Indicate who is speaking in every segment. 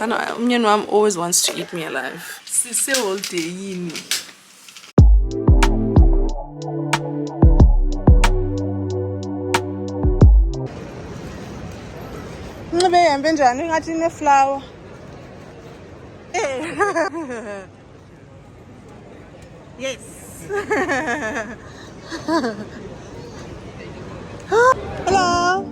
Speaker 1: Mom always wants to eat me alive. Sise all day yini. Flower. Yes. Hello.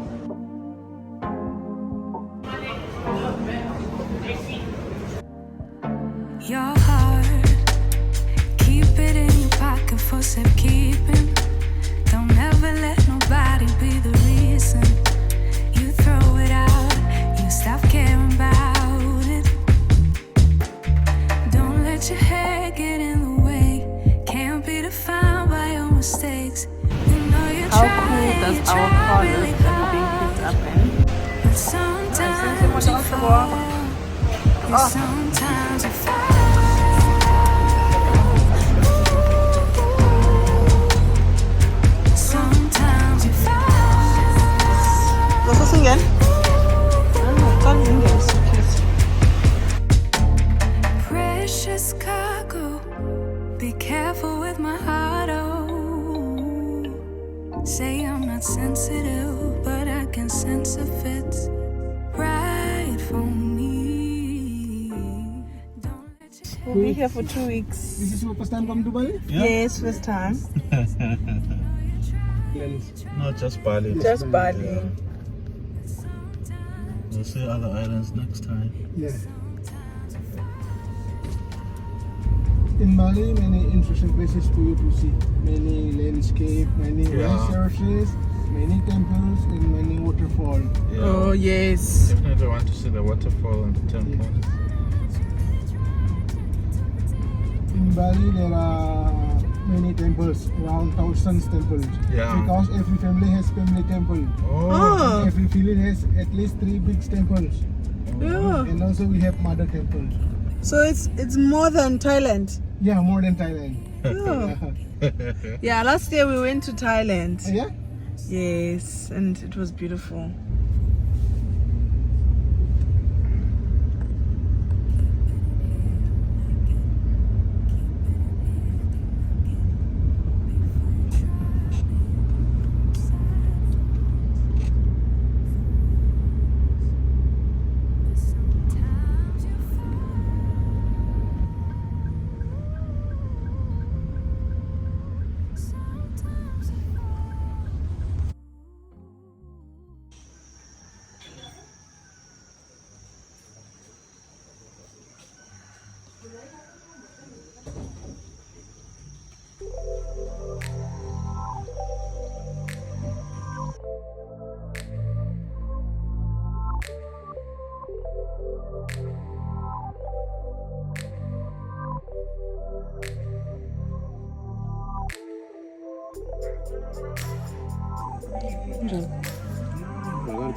Speaker 2: Your heart, keep it in your pocket for safekeeping. Don't ever let nobody be the reason you throw it out. You stop caring about it. Don't let your head get in the way. Can't be defined by your mistakes. You know you
Speaker 1: How
Speaker 2: try,
Speaker 1: cool does
Speaker 2: you
Speaker 1: our
Speaker 2: try
Speaker 1: car
Speaker 2: really
Speaker 1: look that we're being
Speaker 2: hard.
Speaker 1: picked up in?
Speaker 2: But sometimes you fall. Yeah, sometimes you fall. Sometimes you fall.
Speaker 1: What's this again?
Speaker 2: Precious cargo, be careful with my heart, oh. Say I'm not sensitive, but I can sense if it's right for me. Don't let your
Speaker 1: We'll be here for 2 weeks.
Speaker 3: This is your first time come to Bali?
Speaker 1: Yes, first time.
Speaker 4: Not just Bali.
Speaker 1: Just Bali.
Speaker 4: We'll see other islands next time.
Speaker 3: Yeah. In Bali, many interesting places for you to see. Many landscape, many resources, many temples, and many waterfalls.
Speaker 4: Yeah.
Speaker 1: Oh, yes.
Speaker 4: Definitely want to see the waterfall and the temple.
Speaker 3: In Bali, there are many temples, around thousands temples.
Speaker 4: Yeah.
Speaker 3: Because every family has family temple.
Speaker 1: Oh.
Speaker 3: And every village has at least 3 big temples.
Speaker 1: Yeah.
Speaker 3: And also we have mother temple.
Speaker 1: So it's more than Thailand.
Speaker 3: Yeah, more than Thailand.
Speaker 1: Yeah. Yeah, last year we went to Thailand.
Speaker 3: Yeah?
Speaker 1: Yes, and it was beautiful.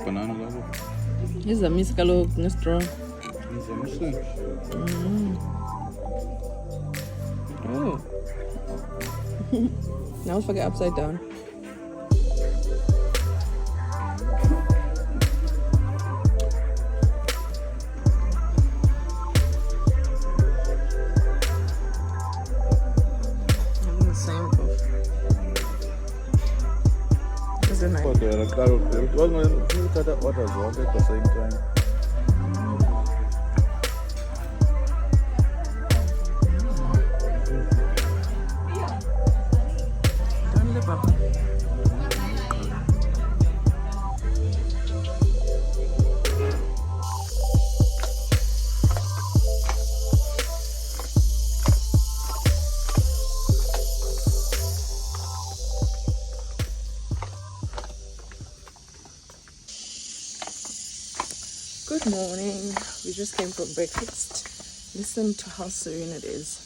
Speaker 4: Banana logo.
Speaker 1: This is a miss kalo straw.
Speaker 4: These are Muslims.
Speaker 1: Oh. Now let's forget upside down. The same coffee. Is it nice?
Speaker 4: But the orders work at the same time.
Speaker 1: Don't live up. Good morning. We just came for breakfast. Listen to how serene it is.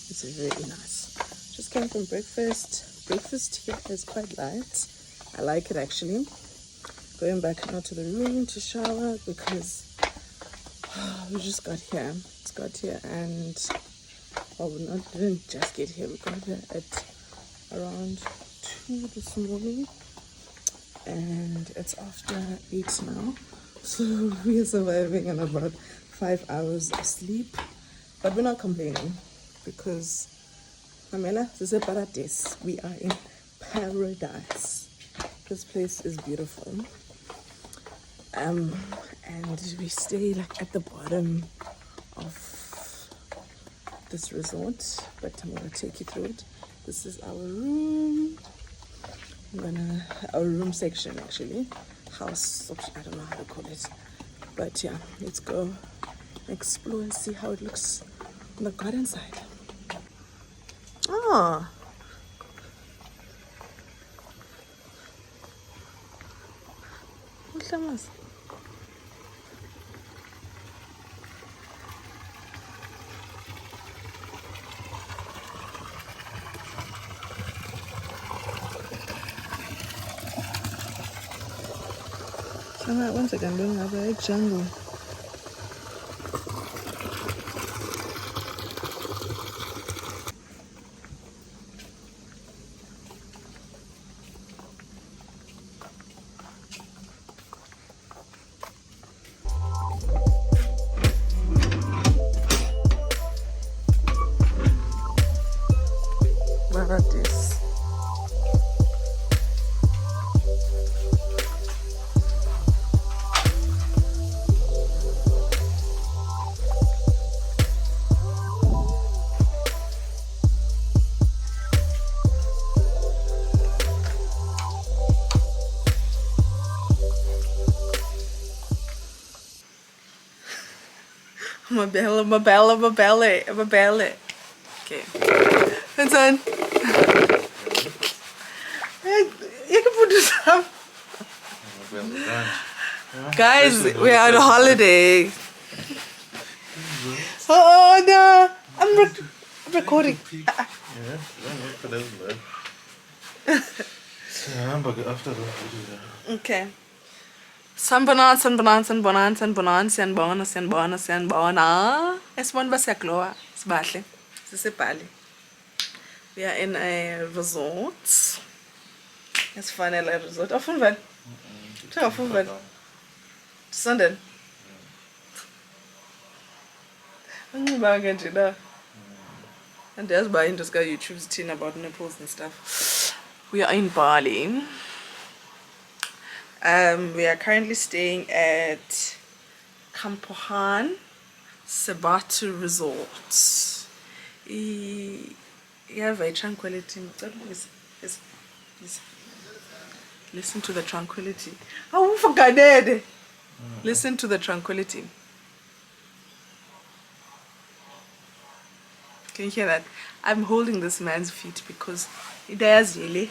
Speaker 1: It's really nice. Just came from breakfast. Breakfast here is quite light. I like it actually. Going back now to the room to shower because we just got here. It's got here and didn't just get here. We got here at around 2 this morning. And it's after 8 now, So we are surviving on about 5 hours of sleep, but we're not complaining because Pamela, this is a paradise. We are in paradise. This place is beautiful. And we stay like at the bottom of this resort, but I'm gonna take you through it. This is our room. Our room section actually. House, I don't know how to call it. But yeah, let's go explore and see how it looks on the garden side. Oh. Uhlamas. Once again, doing a jungle. Paradise. Mabelle. Okay. And then you can put this up. Guys, we are on holiday. Oh no, I'm recording.
Speaker 4: Yeah, for those love. Yeah, but after that,
Speaker 1: Okay. Sanbona. Esibona basiyaglowa sibahle. Sisebali. We are in a resort. It's fun at a resort. Often well. Often well. Sunday. And there's buying just got YouTube's teen about nipples and stuff. We are in Bali. We are currently staying at Kampohan Sabatu Resort. You have a tranquility. Listen to the tranquility. Oh, forgot it. Listen to the tranquility. Can you hear that? I'm holding this man's feet because he does really.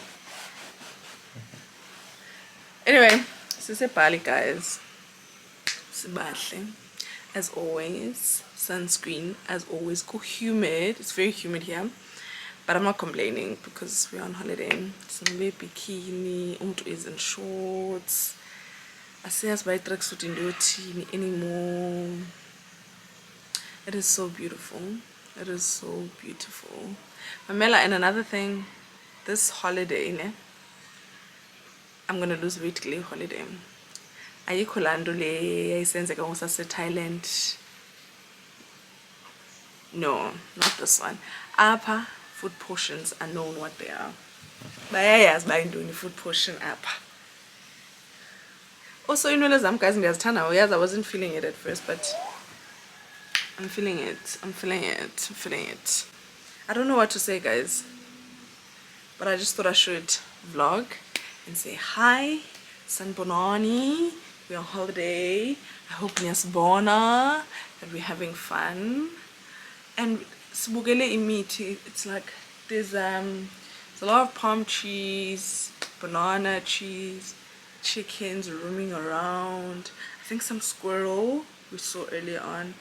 Speaker 1: Anyway, this is Bali, guys. Sibahle. As always, sunscreen. As always, go humid. It's very humid here, but I'm not complaining because we're on holiday. Some bikini. Is in shorts. I say as by tracksuit in anymore. It is so beautiful. It is so beautiful. Mamela, and another thing, this holiday, I'm gonna lose weight kule holiday. Ayikho lando le yayisenzeka ngosase Thailand. No, not this one. Apha food portions are known what they are. Bayayazi bayindoni food portion apha. Also, guys, I wasn't feeling it at first, but I'm feeling it. I'm feeling it. I don't know what to say, guys, but I just thought I should vlog and say hi, Sanbonani. We're on holiday. I hope Nyasbona, that we're having fun. And Sibugele imiti, it's like there's a lot of palm trees, banana trees, chickens roaming around. I think some squirrel we saw earlier on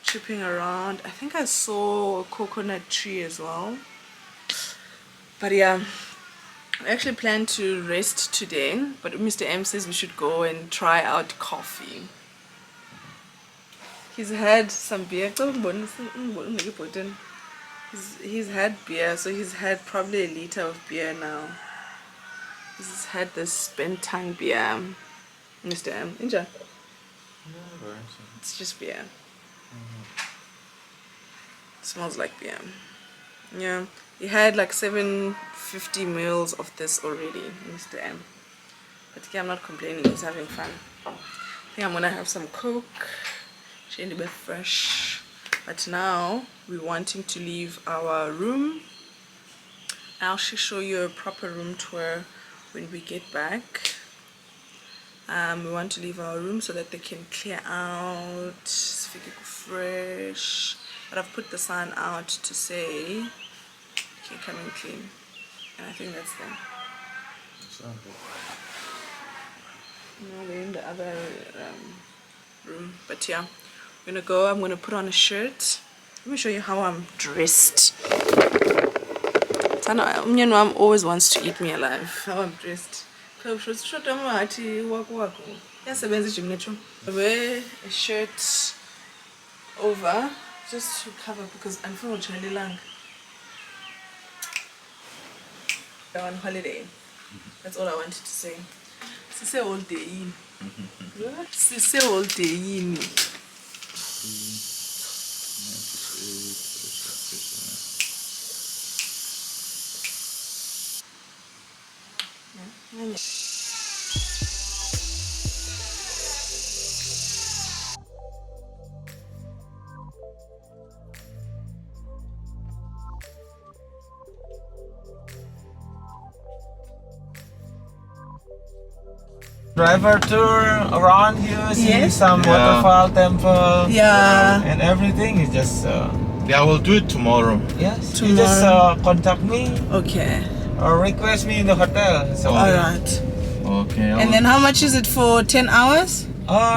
Speaker 1: tripping around. I think I saw a coconut tree as well. But yeah, I actually plan to rest today, but Mr. M says we should go and try out coffee. He's had some beer. He's had beer, so he's had probably a liter of beer now. He's had this Bentang beer. Mr. M. Inja. It's just beer. It smells like beer. Yeah, he had like 750 mils of this already, Mr. M. But yeah, I'm not complaining, he's having fun. I think I'm gonna have some Coke, change a bit fresh. But now we're wanting to leave our room. I'll show you a proper room tour when we get back. We want to leave our room so that they can clear out, fresh. But I've put the sign out to say, okay, come and clean. And I think that's them. No, they're in the other room. But yeah, I'm gonna go. I'm gonna put on a shirt. Let me show you how I'm dressed. Mom always wants to eat me alive. How I'm dressed. I wear a shirt over just to cover because unfortunately I'm on holiday. That's all I wanted to say. Say all day. Say all day.
Speaker 3: Driver tour around here, see
Speaker 1: Yes.
Speaker 3: some waterfall, temple,
Speaker 1: Yeah.
Speaker 3: and everything. Is just
Speaker 4: Yeah, we'll do it tomorrow.
Speaker 3: yes. You just contact me
Speaker 1: Okay.
Speaker 3: or request me in the hotel. So
Speaker 1: Alright.
Speaker 4: Okay.
Speaker 1: And then how much is it for 10 hours?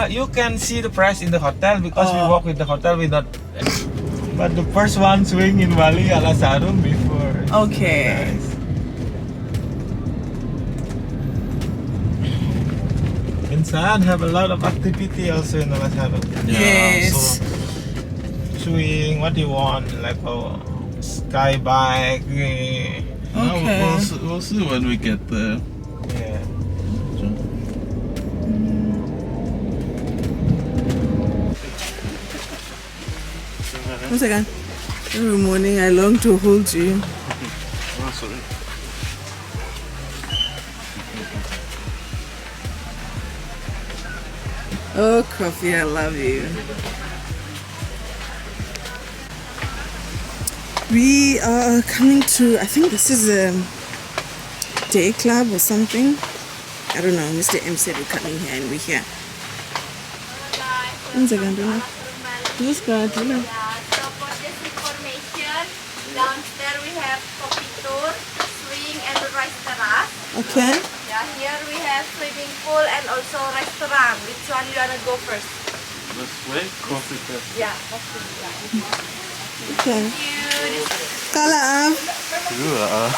Speaker 3: you can see the price in the hotel because we
Speaker 1: Oh.
Speaker 3: work with the hotel. We not. But the first one swing in Bali, Alasarum before.
Speaker 1: Okay.
Speaker 3: Nice. Inside have a lot of activity also in Alasarum.
Speaker 1: Yes.
Speaker 3: Swing, what do you want? Like a sky bike.
Speaker 1: Okay.
Speaker 4: We'll see when we get there.
Speaker 3: Yeah.
Speaker 1: One second. Every morning I long to hold you.
Speaker 4: Oh, sorry.
Speaker 1: Oh, coffee, I love you. We are coming to, I think this is a day club or something. I don't know. Mr. M said we're coming here and we're here. One second, this guy,
Speaker 5: Yeah, so for this information, downstairs we have coffee tour, swing and restaurant.
Speaker 1: Okay.
Speaker 5: Yeah, here we have swimming pool and also restaurant. Which one you wanna go first?
Speaker 4: This way, coffee first.
Speaker 5: Yeah, coffee. Yeah.
Speaker 1: Okay.
Speaker 5: You,
Speaker 1: Kala am.
Speaker 4: Yeah.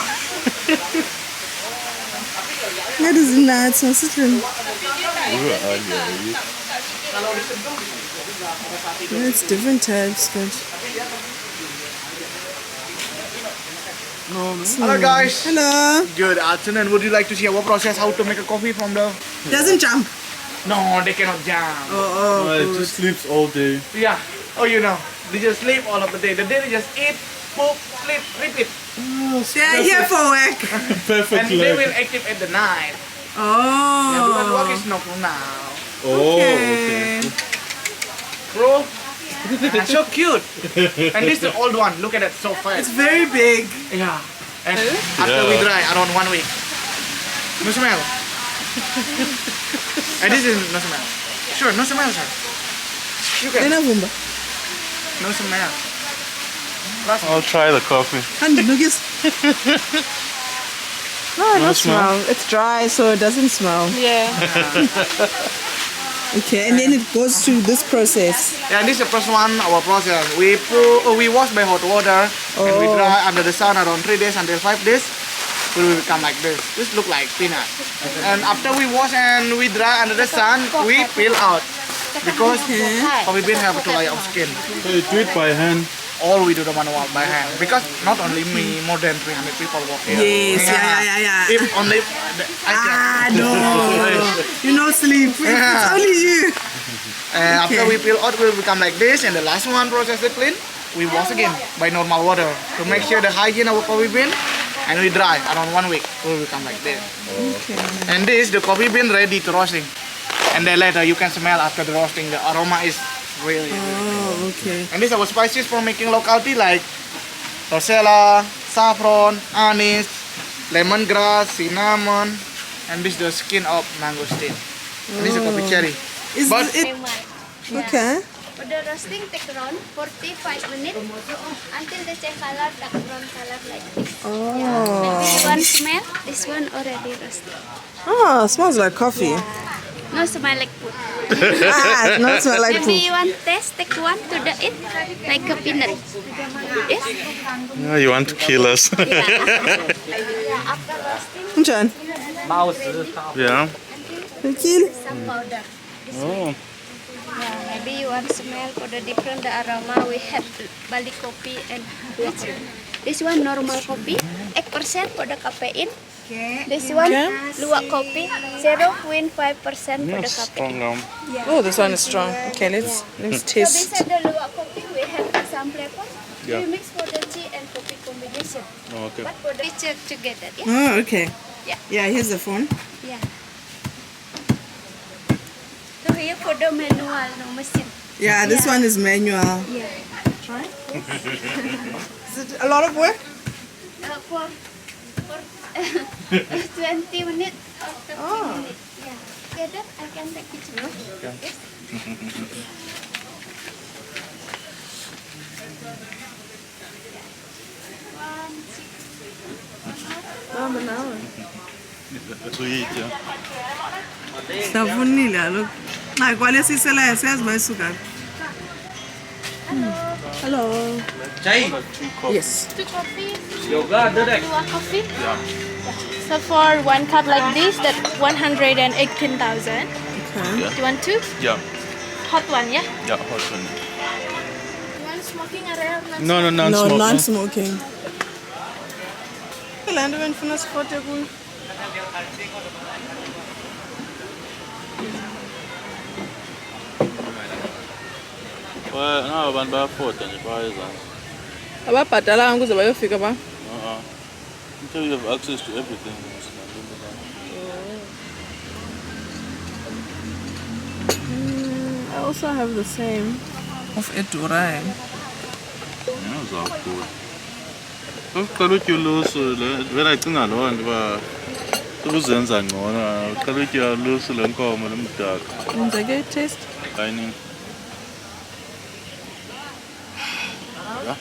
Speaker 1: That is nuts. My sister. It's different types, good.
Speaker 6: Hello guys.
Speaker 1: Hello.
Speaker 6: Good afternoon. Would you like to see our process how to make a coffee from the?
Speaker 1: Doesn't jump.
Speaker 6: No, they cannot jump.
Speaker 1: Oh,
Speaker 4: It just sleeps all day.
Speaker 6: Yeah. Oh, you know, they just sleep all of the day. The day they just eat, poop, sleep, repeat,
Speaker 1: they are here for work.
Speaker 4: Perfect.
Speaker 6: and they will active at the night. Yeah, because work
Speaker 1: Oh.
Speaker 6: is nocturnal now,
Speaker 1: Okay.
Speaker 6: bro. Yeah, so cute. And this is the old one. Look at that, so fast.
Speaker 1: It's very big.
Speaker 6: Yeah. And after we dry, around 1 week. No smell. And this is no smell. Sure, no smell, sir. You can.
Speaker 1: Lena Vumba.
Speaker 6: No smell. Trust me.
Speaker 4: I'll try the coffee.
Speaker 1: And Nugis. No smell. It's dry, so it doesn't smell.
Speaker 5: yeah.
Speaker 1: Okay, and then it goes through this process.
Speaker 6: Yeah, this is the first one, our process. We wash by hot water and we dry under the sun around 3 days until 5 days. It will become like this. This look like peanut. And after we wash and we dry under the sun, we peel out. Because coffee bean have 2 layers of skin.
Speaker 4: So you do it by hand.
Speaker 6: All we do the manual by hand. Because not only me, more than 300 people work here.
Speaker 1: Yes, yeah.
Speaker 6: If only I
Speaker 1: Ah,
Speaker 6: can.
Speaker 1: no. You no sleep. It's
Speaker 6: Yeah.
Speaker 1: only you.
Speaker 6: And after we peel out, will become like this. And the last one, process it clean. We wash again by normal water to make sure the hygiene of our coffee bean. And we dry around 1 week. It will become like this.
Speaker 1: Okay.
Speaker 6: And this, the coffee bean ready to roasting. And then later you can smell after the roasting, the aroma is really good.
Speaker 1: Oh, okay.
Speaker 6: And these are our spices for making local tea like rosella, saffron, anise, lemongrass, cinnamon, and this is the skin of mangosteen. And this is a coffee cherry.
Speaker 1: Is
Speaker 6: But
Speaker 1: it okay?
Speaker 5: For the roasting take around 45 minutes until the color dark brown color like this.
Speaker 1: Oh.
Speaker 5: This one smell, this one already roasted.
Speaker 1: Oh, smells like coffee.
Speaker 5: No smell like food.
Speaker 1: No smell like
Speaker 5: Maybe
Speaker 1: food.
Speaker 5: you want taste, take one to the eat like a peanut. Yes?
Speaker 4: Yeah, you want to kill us.
Speaker 5: After roasting,
Speaker 1: John.
Speaker 4: Yeah.
Speaker 1: Kill.
Speaker 5: some powder.
Speaker 4: Oh.
Speaker 5: Yeah, maybe you want smell for the different the aroma. We have Bali coffee and this one normal coffee, 8% for the caffeine. This one luwak coffee, 0.5% for the
Speaker 4: Strong
Speaker 5: caffeine.
Speaker 4: now.
Speaker 1: Oh, this one is strong. Okay, let's
Speaker 5: So
Speaker 1: taste.
Speaker 5: beside the luwak coffee, we have some flavor.
Speaker 4: Yeah.
Speaker 5: We mix for the tea and coffee combination.
Speaker 4: Oh, okay.
Speaker 5: But for the picture together, yeah.
Speaker 1: Oh, okay.
Speaker 5: Yeah.
Speaker 1: Yeah, here's the phone.
Speaker 5: Yeah. So here for the manual, no machine.
Speaker 1: Yeah, this one is manual.
Speaker 5: Yeah.
Speaker 1: Try. Is it a lot of work?
Speaker 5: For 20 minutes or 30 minutes. Yeah. Together, I can take picture. Yes.
Speaker 4: Sweet, yeah.
Speaker 1: Savunile look. Na kwalesi sela siyazi bayisuka. Hello. Yes.
Speaker 5: 2 coffee. Dua coffee.
Speaker 4: Yeah.
Speaker 5: So for 1 cup like this, that 118,000.
Speaker 1: Okay.
Speaker 5: You want 2?
Speaker 4: Yeah.
Speaker 5: Hot one, yeah?
Speaker 4: Yeah, hot one.
Speaker 5: You want smoking area?
Speaker 4: No,
Speaker 1: No,
Speaker 4: non-smoke.
Speaker 1: non-smoking. Land when funa sport ku.
Speaker 4: Well, no, abantu bayafota nje bayenza.
Speaker 1: Ababhadala ukuze bayofika ba?
Speaker 4: Until you have access to everything.
Speaker 1: I also have the same of Edurai.
Speaker 4: Yeah, uzawukhula. Uqala utyulusu vele acinga loo nto uba ukuzenza ngcono uqala utyulusu le nkomo lemdaka
Speaker 1: Unzake taste.
Speaker 4: kayini yeah,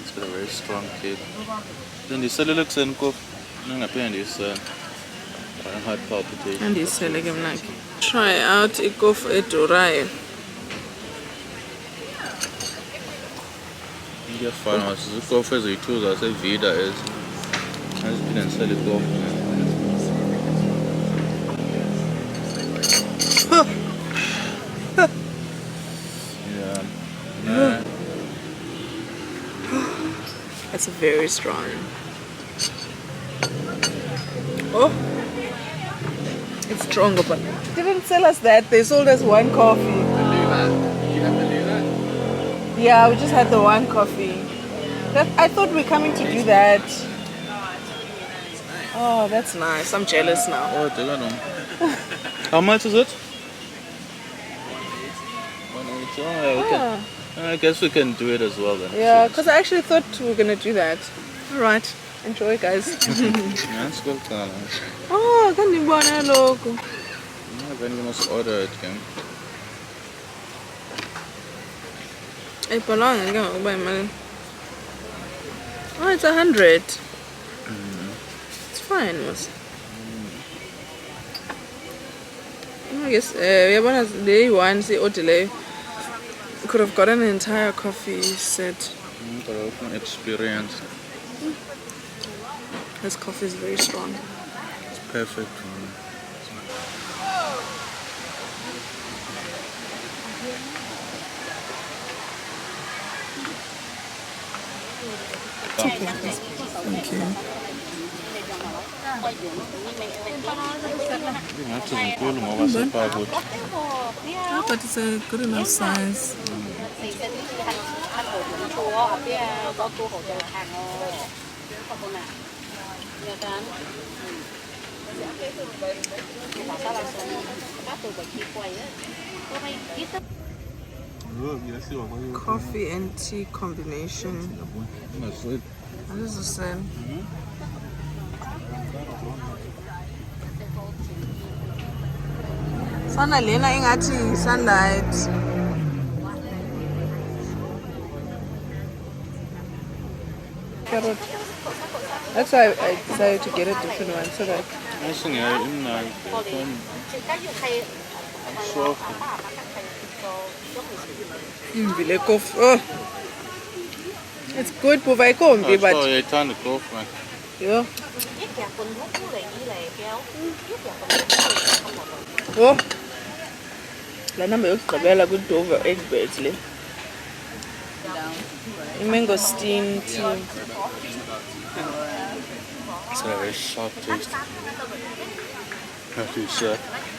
Speaker 4: it's got a very strong kick. Ndiyiselele ekuseni kofu nangaphinde ndiyisele heart palpitation.
Speaker 1: Andiyisele ke mna ke. Try out ikofu Edurai.
Speaker 4: Kuyafana zikofu eziyi-2 zasevida ezi aziphinde ndisele ikofu. Yeah.
Speaker 1: That's very strong. Oh, it's stronger, but they didn't tell us that. They sold us 1 coffee. Yeah, we just had the 1 coffee. I thought we were coming to do that. Oh, that's nice. I'm jealous now.
Speaker 4: Oh, take it on. How much is it? 180. Oh, yeah, okay. I guess we can do it as well then.
Speaker 1: Yeah, because I actually thought we were gonna do that. All right, enjoy, guys.
Speaker 4: That's good.
Speaker 1: Oh, kanibona lokho.
Speaker 4: Then you must order it again.
Speaker 1: Ayibhalwanga ke ngokuba imali. Oh, it's 100. It's fine, was. I guess uyabona the one see order could have gotten an entire coffee set.
Speaker 4: Got an experience.
Speaker 1: This coffee is very strong.
Speaker 4: It's perfect.
Speaker 1: Thank you.
Speaker 4: Ngathi zinkulu ngoba sephakuthi.
Speaker 1: Oh, but it's a good enough size. Coffee and tea combination. What is the same? Sana lena ingathi sunlight. Carrot. That's why I decided to get a different one so that oh, it's good, but I can't be but yeah. Oh, lana mayokugqibela kwi-Dover egg beds le. Mangosteen tea.
Speaker 4: It's got a very sharp taste. Have to say.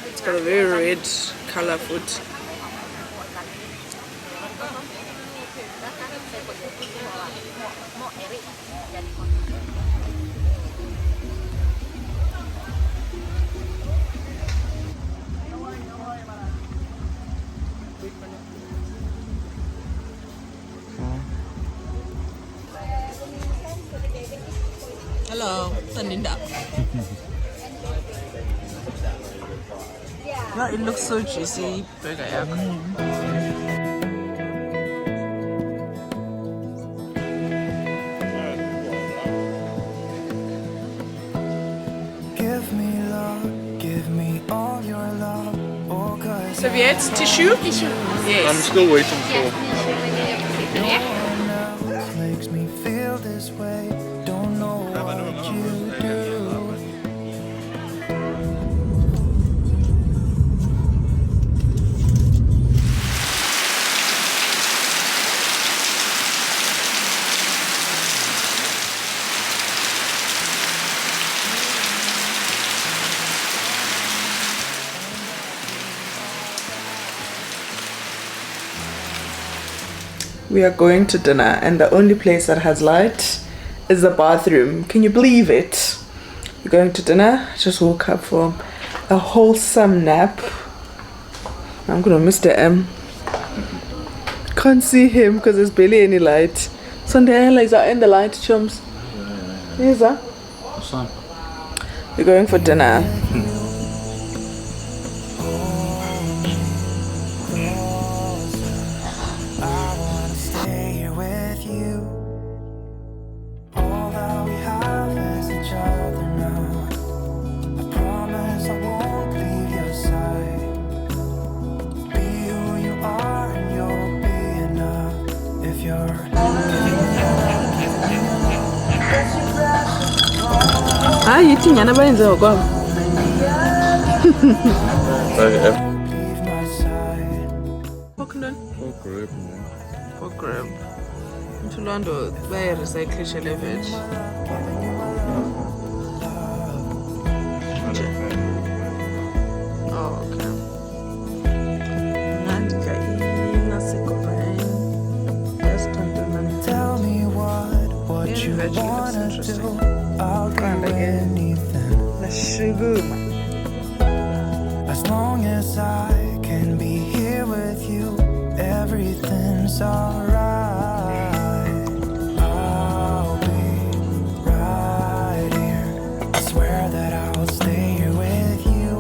Speaker 1: It's got a very red color food. Hello, Saninda. No, it looks so juicy. Burger yak.
Speaker 2: Give me love, give me all your love. Oh, cause
Speaker 1: Serviettes, tissue?
Speaker 5: Tissue.
Speaker 1: Yes.
Speaker 4: I'm still waiting for.
Speaker 2: no one else makes me feel this way. Don't know what you do.
Speaker 1: We are going to dinner and the only place that has light is the bathroom. Can you believe it? We're going to dinner. Just woke up for a wholesome nap. I'm gonna miss the M. Can't see him because there's barely any light. Sunday lights are in the light, chums. Yes, sir. We're going for dinner. Ah, you think you're not going to go? Pork rib, man. Pork rib. To London, where recycle shall have it. Oh, okay.
Speaker 2: Tell me what you wanna do. I'll do anything. As long as I can be here with you, everything's alright. I'll be right here. I swear that I'll stay here with you.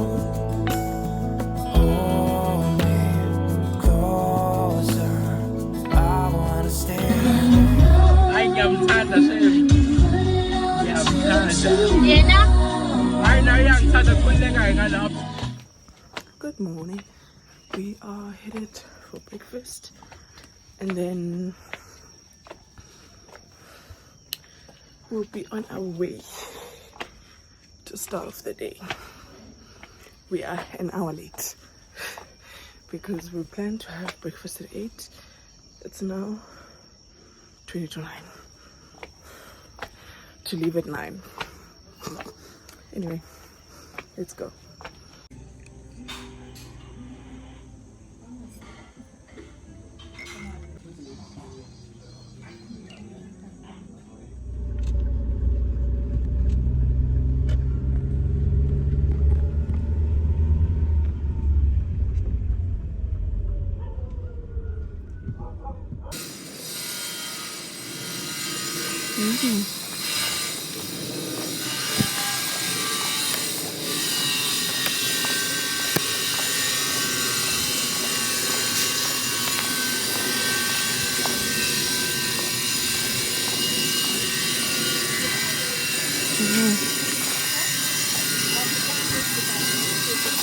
Speaker 2: Hold me closer. I wanna stay with you.
Speaker 1: Good morning. We are headed for breakfast and then we'll be on our way to start off the day. We are an hour late because we planned to have breakfast at 8. It's now 20 to 9. To leave at 9. Anyway, let's go.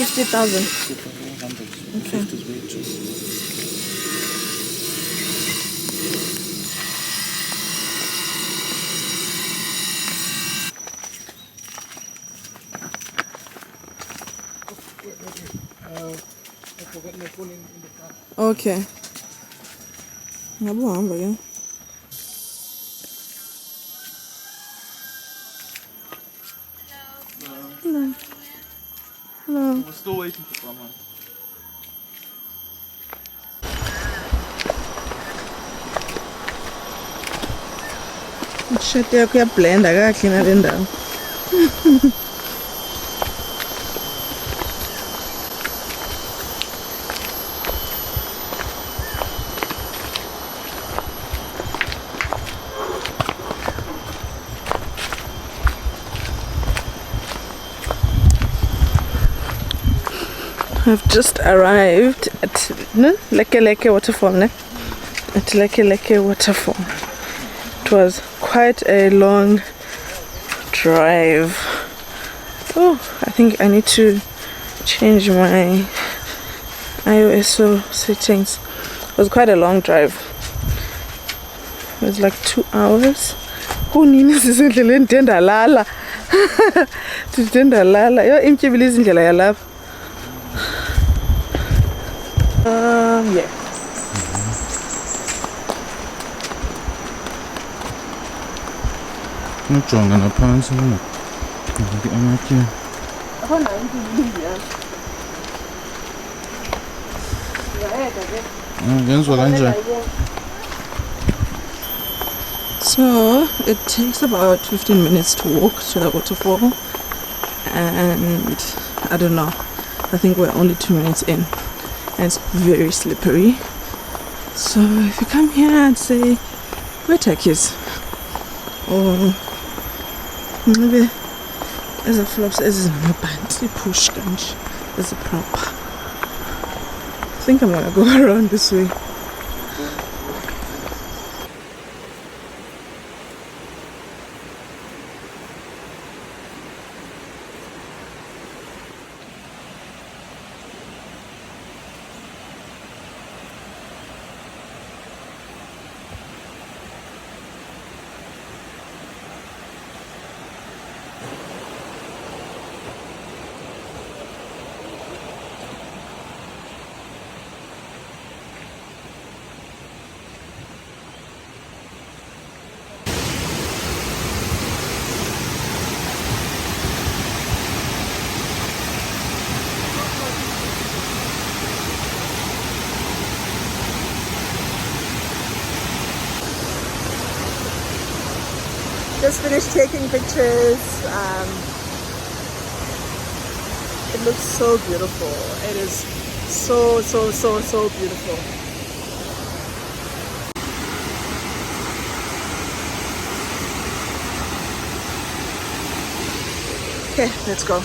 Speaker 1: $50,000. Okay.
Speaker 3: I forgot my phone in the car.
Speaker 1: Okay. Ngabuhamba ke. Hello. Hello.
Speaker 4: We're still waiting for someone.
Speaker 1: Ishati yakho yablenda kahle nale ndawo. I've just arrived at Leke Leke Waterfall. At Leke Leke Waterfall. It was quite a long drive. Oh, I think I need to change my ISO settings. It was quite a long drive. It was like 2 hours. Who needs this indlela ndendalala? Ndendalala. Yo imtyibiliza indlela yalapha. Yeah.
Speaker 4: Ujonga naphansi ke amatye. Yenziwa kanjani?
Speaker 1: So it takes about 15 minutes to walk to the waterfall, and I don't know, I think we're only 2 minutes in, and it's very slippery. So if you come here, I'd say wear turkeys, or maybe as a flops as a band push kanji as a proper. I think I'm gonna go around this way. Just finished taking pictures. It looks so beautiful. It is so beautiful. Okay, let's go.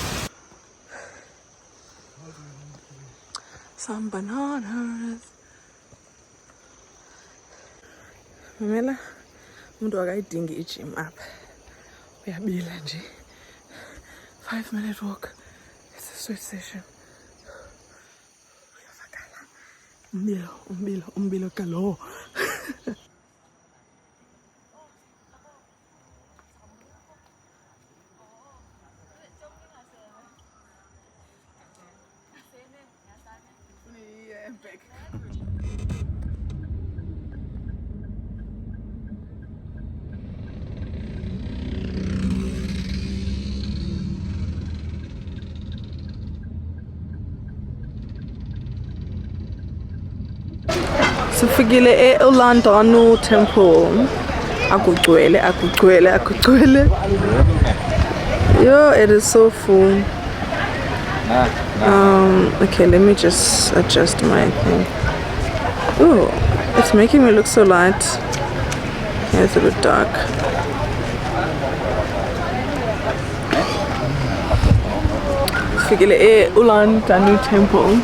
Speaker 1: Some bananas. Mamela. Umuntu akayidingi i-gym apha. Uyabila nje. 5-minute walk. It's a sweat session. Uyavakala. Umbilo kalo. Sifikile Ulun Danu Temple. Akugcwele. Yo, it is so full. Okay, let me just adjust my thing. Oh, it's making me look so light. Yeah, it's a bit dark. Fikile Ulun Danu Temple.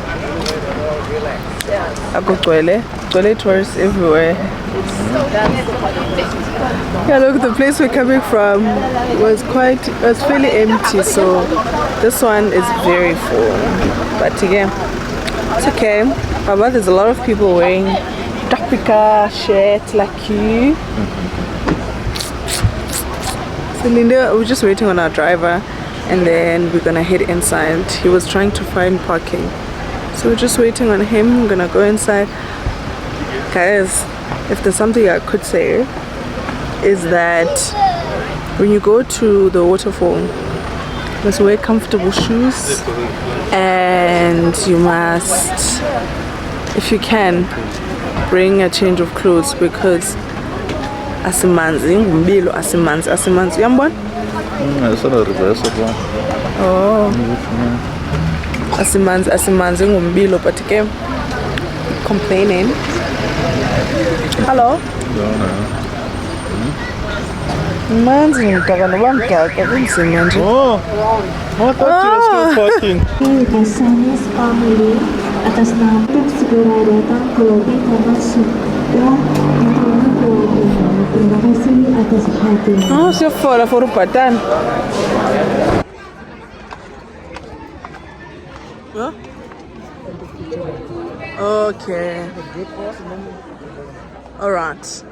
Speaker 1: Akugcwele tourists everywhere. Yeah, look, the place we're coming from was fairly empty, so this one is very full. But again, it's okay. But there's a lot of people wearing Africa shirts like you. So Linda, we're just waiting on our driver, and then we're gonna head inside. He was trying to find parking, so we're just waiting on him. We're gonna go inside. Guys, if there's something I could say, is that when you go to the waterfall, you must wear comfortable shoes, and you must, if you can, bring a change of clothes, because asimanzi ngumbilo, asimanzi uyambona?
Speaker 4: It's not reversible.
Speaker 1: Oh, asimanzi ngumbilo, but again, complaining. Hello? Manzi ngitaka noba mdaka kunzima nje.
Speaker 4: Oh, I thought you were still talking.
Speaker 7: Bersama family atas nama segera datang ke lobi termasuk dan diterima ke lobi. Terima kasih atas perhatian.
Speaker 1: Oh, so for upatan. Huh? Okay. All right.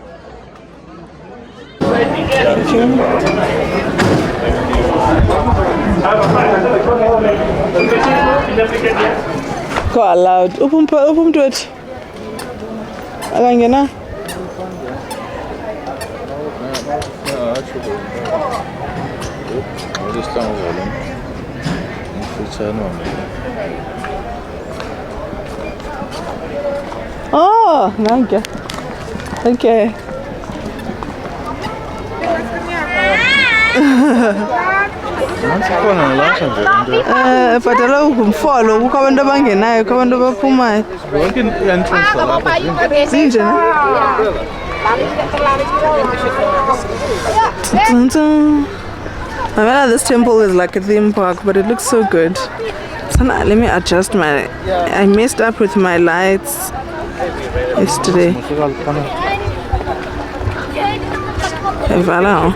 Speaker 1: Go allowed. Open to it. Alangena. Oh, danke. Okay. Bhatala ngumfolo kukho abantu abangenayo, kukho abantu abaphumayo.
Speaker 4: Wonke i-entrance lapha
Speaker 1: Zinje na? Mamela, this temple is like a theme park, but it looks so good. So now, let me adjust my... I messed up with my lights yesterday. Okay, voilà.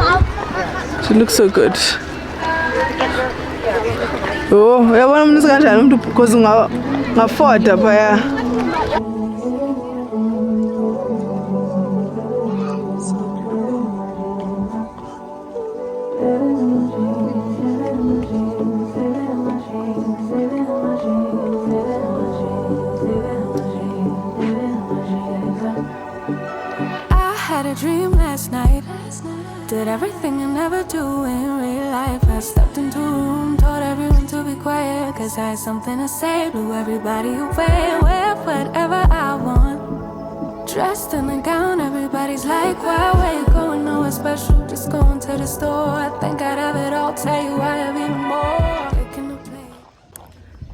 Speaker 1: She looks so good. Oh, uyabona mnisi kanjani umuntu because ungafoda phaya.
Speaker 2: Did everything I never do in real life. I stepped into a room, told everyone to be quiet, cause I had something to say. Blew everybody away, wear whatever I want. Dressed in a gown, everybody's like, why, where you going? Nowhere special, just going to the store. I think I'd have it all, tell you I have even more. Taking a plane.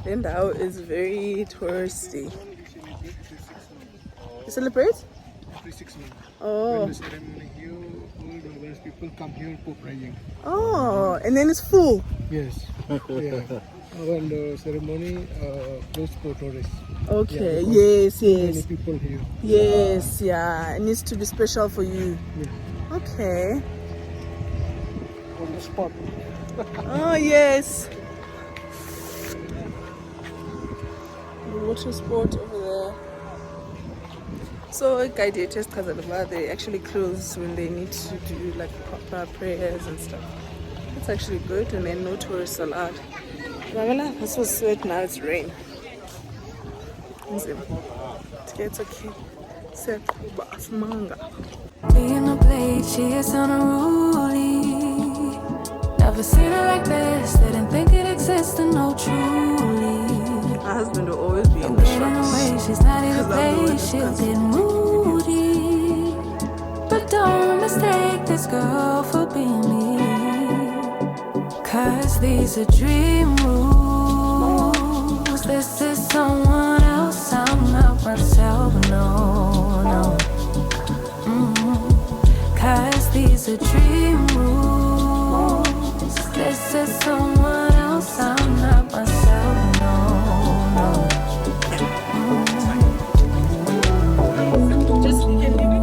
Speaker 1: Lindau is very touristy. You celebrate?
Speaker 3: Every 6 months.
Speaker 1: Oh.
Speaker 3: When the ceremony here, all the people come here for praying.
Speaker 1: Oh, and then it's full.
Speaker 3: Yes. Yeah. When the ceremony closed for tourists.
Speaker 1: Okay.
Speaker 3: Yeah,
Speaker 1: Yes.
Speaker 3: many people here.
Speaker 1: Yes. Yeah. It needs to be special for you.
Speaker 3: Yeah.
Speaker 1: Okay.
Speaker 3: On the spot.
Speaker 1: Oh yes. The water sport over there. So guided test because they actually close when they need to do like proper prayers and stuff. That's actually good, and then no tourists allowed. This was sweat, now it's rain. It's okay.
Speaker 2: Being a blade, she is unruly. Never seen her like this, didn't think it existed, no truly.
Speaker 1: My husband will always be in the shops.
Speaker 2: She's not in a place, she'll get moved. this girl for being me. 'Cause these are dream rules. This is someone else, I'm not myself, no, no. 'Cause these are dream rules. This is someone else, I'm not myself, no, no.
Speaker 1: Just you can leave it.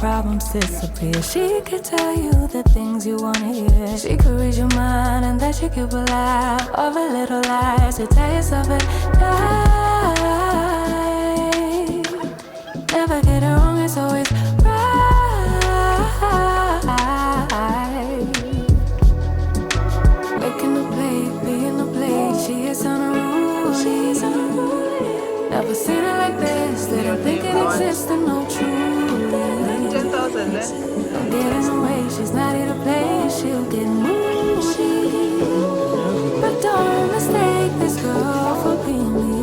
Speaker 2: Problems disappear. She could tell you the things you wanna hear. She could read your mind and then she could rely of a little lies to taste of it. Right. Never get it wrong, it's always right. Making the plate, being the plate. She is unruly. Never seen her like this. They don't think it exists and no truth.
Speaker 1: 10,000 left.
Speaker 2: Don't get in the way, she's not here to play, she'll get moody. But don't mistake this girl for being me.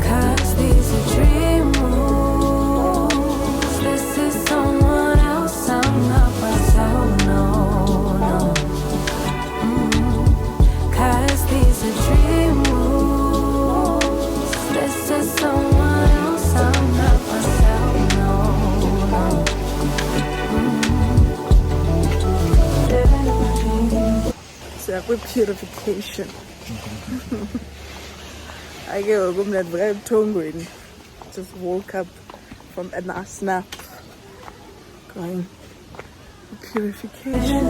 Speaker 2: 'Cause these are dream rules. This is someone else, I'm not myself, no, no. 'Cause these are dream rules. This is someone else, I'm not myself, no.
Speaker 1: So purification. I get a room that very tongue. Just woke up from a nap. Going purification.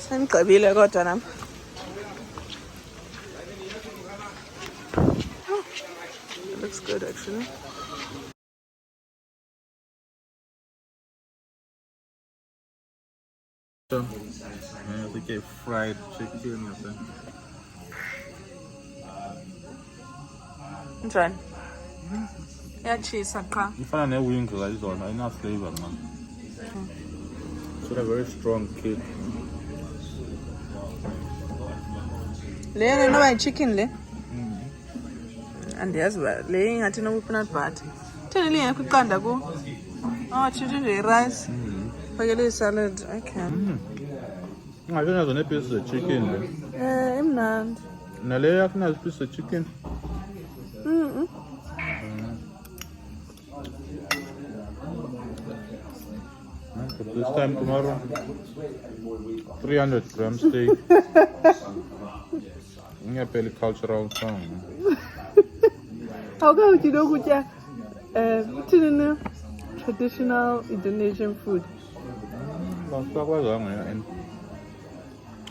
Speaker 1: Sengigqibile kodwa nam. It looks good actually.
Speaker 4: We get fried chicken or something.
Speaker 1: Njani? Iyatshisa qha.
Speaker 4: Ifana ne-wings like zona, enough flavor man. It's got a very strong kick.
Speaker 1: Le noba chicken le. Andiyazi uba le ingathi no-peanut butter. Theni lingekho iqanda ku? Oh, chicken nje rice. Fakele salad. Okay.
Speaker 4: Ingathi nazo ne-pieces of chicken le.
Speaker 1: Imnandi.
Speaker 4: Nale yakho nazo pieces of chicken. But this time tomorrow, 300 gram steak. Ngiyapeli cultural song.
Speaker 1: How come you don't go to traditional Indonesian food?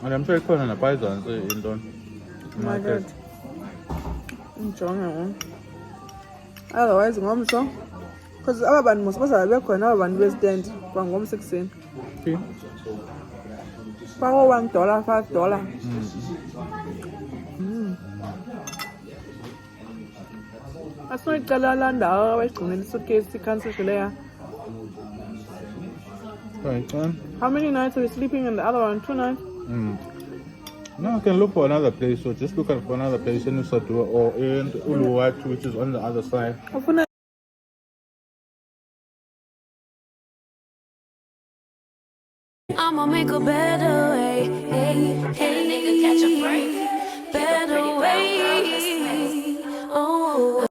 Speaker 4: And I'm sure it's on a python in Don.
Speaker 1: Oh my god. Enjoying. Otherwise, ngomso. Because aba bantu must be khona aba bantu bestand kwangomso kuseni. Power $1, $5. That's not Galalanda. I come in suitcase. You can't see there.
Speaker 4: Right, man.
Speaker 1: How many nights are we sleeping in the other one? 2 nights?
Speaker 4: Now I can look for another place. So just look for another place in Inshot or in Uluwatu, which is on the other side.
Speaker 2: I'ma make a better way. Hey, hey, nigga, catch a break.